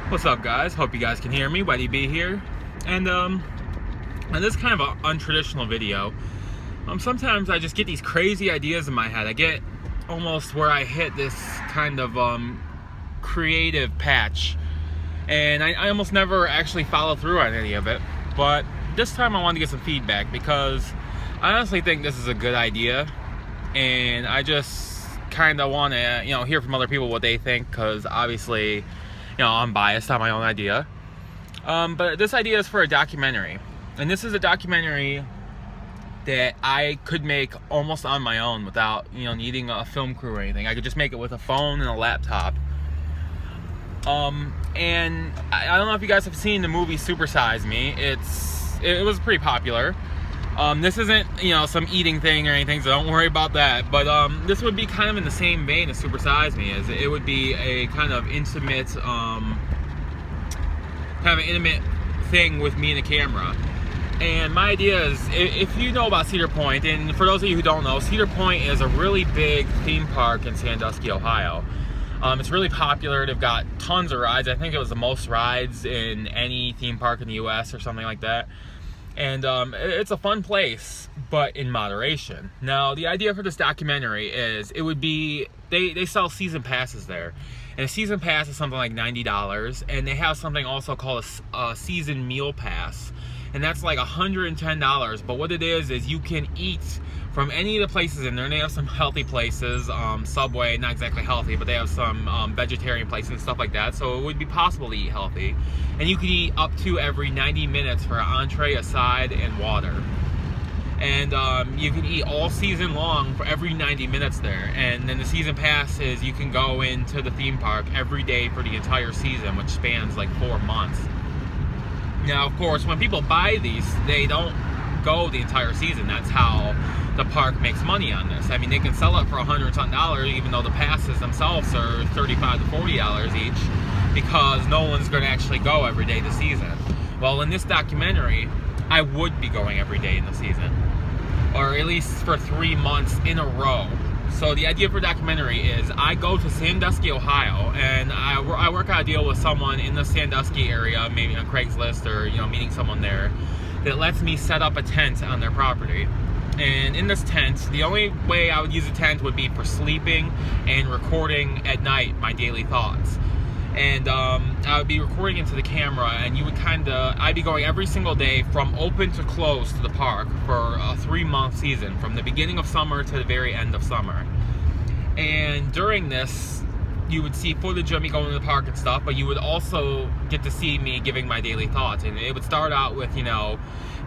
What's up, guys? Hope you guys can hear me. Whitey B here. And this is kind of an untraditional video. Sometimes I just get these crazy ideas in my head. I get almost where I hit this kind of creative patch, and I almost never actually follow through on any of it. But this time I wanted to get some feedback because I honestly think this is a good idea, and I just kind of want to, hear from other people what they think, because obviously, I'm biased on my own idea. But this idea is for a documentary, and this is a documentary that I could make almost on my own without, needing a film crew or anything. I could just make it with a phone and a laptop. And I don't know if you guys have seen the movie Super Size Me. It was pretty popular. This isn't, some eating thing or anything, so don't worry about that. But this would be kind of in the same vein as Super Size Me. As it would be a kind of intimate, thing with me and the camera. And my idea is, if you know about Cedar Point, and for those of you who don't know, Cedar Point is a really big theme park in Sandusky, Ohio. It's really popular. They've got tons of rides. I think it was the most rides in any theme park in the US or something like that. And it's a fun place, but in moderation. Now, the idea for this documentary is, it would be, they sell season passes there. And a season pass is something like $90, and they have something also called a season meal pass. And that's like $110, but what it is you can eat from any of the places in there. And they have some healthy places, Subway, not exactly healthy, but they have some vegetarian places and stuff like that, so it would be possible to eat healthy. And you could eat up to every 90 minutes for an entree, a side, and water. And you can eat all season long for every 90 minutes there. And then the season pass is, you can go into the theme park every day for the entire season, which spans like 4 months. Now, of course, when people buy these, they don't go the entire season. That's how the park makes money on this. I mean, they can sell it for $110, even though the passes themselves are $35 to $40 each, because no one's going to actually go every day this season. Well, in this documentary, I would be going every day in the season, or at least for 3 months in a row. So the idea for documentary is, I go to Sandusky, Ohio, and I work out a deal with someone in the Sandusky area, maybe on Craigslist, or meeting someone there, that lets me set up a tent on their property. And in this tent, the only way I would use a tent would be for sleeping and recording at night my daily thoughts. And I would be recording into the camera, and I'd be going every single day from open to close to the park for a 3-month season, from the beginning of summer to the very end of summer. And during this, you would see footage of me going to the park and stuff, but you would also get to see me giving my daily thoughts. And it would start out with,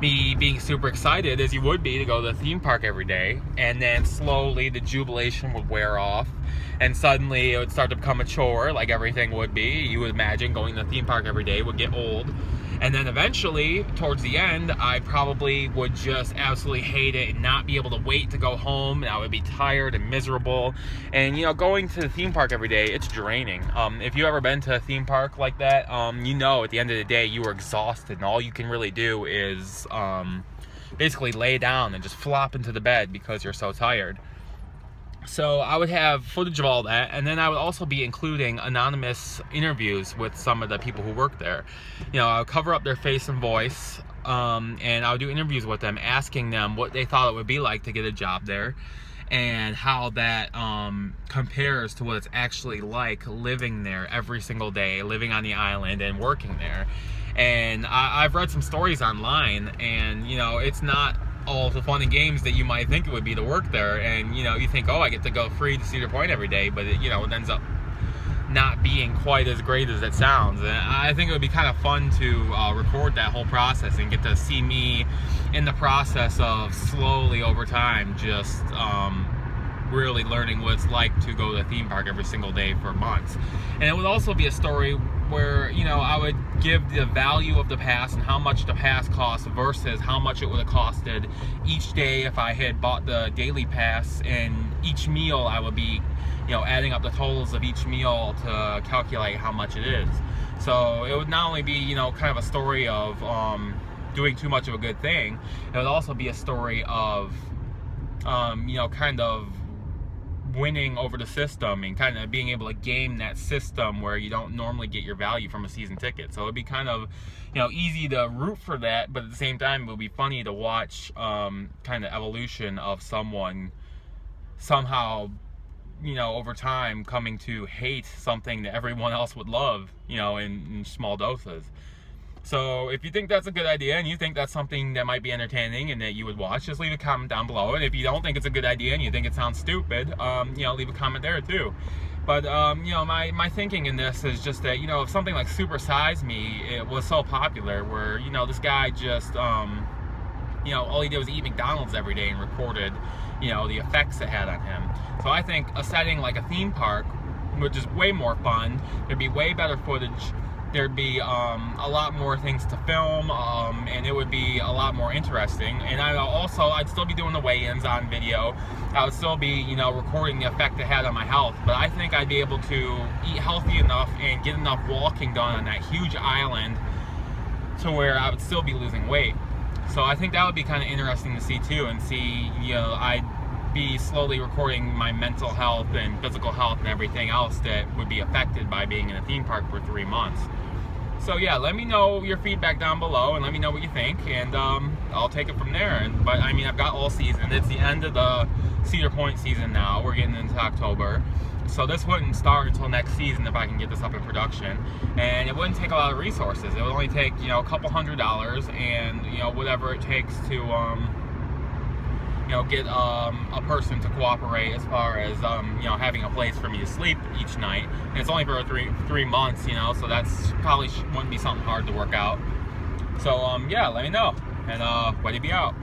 me being super excited, as you would be, to go to the theme park every day. And then slowly the jubilation would wear off, and suddenly it would start to become a chore, like everything would be. You would imagine going to the theme park every day would get old. And then eventually, towards the end, I probably would just absolutely hate it and not be able to wait to go home. And I would be tired and miserable. And, going to the theme park every day, it's draining. If you've ever been to a theme park like that, at the end of the day, you are exhausted. And all you can really do is basically lay down and just flop into the bed because you're so tired. So I would have footage of all that, and then I would also be including anonymous interviews with some of the people who work there. I would cover up their face and voice, and I would do interviews with them, asking them what they thought it would be like to get a job there, and how that compares to what it's actually like living there every single day, living on the island and working there. And I've read some stories online, and it's not all the fun and games that you might think it would be to work there. And you think, oh, I get to go free to Cedar Point every day, but it ends up not being quite as great as it sounds. And I think it would be kind of fun to record that whole process and get to see me in the process of slowly over time just really learning what it's like to go to the theme park every single day for months. And it would also be a story where I would give the value of the pass and how much the pass costs versus how much it would have costed each day if I had bought the daily pass. And each meal I would be adding up the totals of each meal to calculate how much it is. So it would not only be kind of a story of doing too much of a good thing, it would also be a story of kind of winning over the system and kind of being able to game that system where you don't normally get your value from a season ticket. So it'd be kind of, you know, easy to root for that, but at the same time, it would be funny to watch kind of evolution of someone somehow, you know, over time coming to hate something that everyone else would love, you know, in small doses. So if you think that's a good idea and you think that's something that might be entertaining and that you would watch, just leave a comment down below. And if you don't think it's a good idea and you think it sounds stupid, you know, leave a comment there too. But, you know, my thinking in this is just that, you know, if something like Super Size Me, it was so popular where, you know, this guy just, you know, all he did was eat McDonald's every day and recorded, you know, the effects it had on him. So I think a setting like a theme park, which is way more fun, there'd be way better footage, there'd be a lot more things to film, and it would be a lot more interesting. And I'd still be doing the weigh-ins on video. I would still be, you know, recording the effect it had on my health. But I think I'd be able to eat healthy enough and get enough walking done on that huge island to where I would still be losing weight. So I think that would be kind of interesting to see too, and see, you know, I'd be slowly recording my mental health and physical health and everything else that would be affected by being in a theme park for 3 months. So yeah, let me know your feedback down below and let me know what you think, and I'll take it from there. But I mean, I've got all season. It's the end of the Cedar Point season now. We're getting into October. So this wouldn't start until next season if I can get this up in production. And it wouldn't take a lot of resources. It would only take, you know, a couple $100 and, you know, whatever it takes to, you know, get a person to cooperate as far as, you know, having a place for me to sleep each night. And it's only for three months, you know, so that's probably wouldn't be something hard to work out. So, yeah, let me know. And, Weddy be out.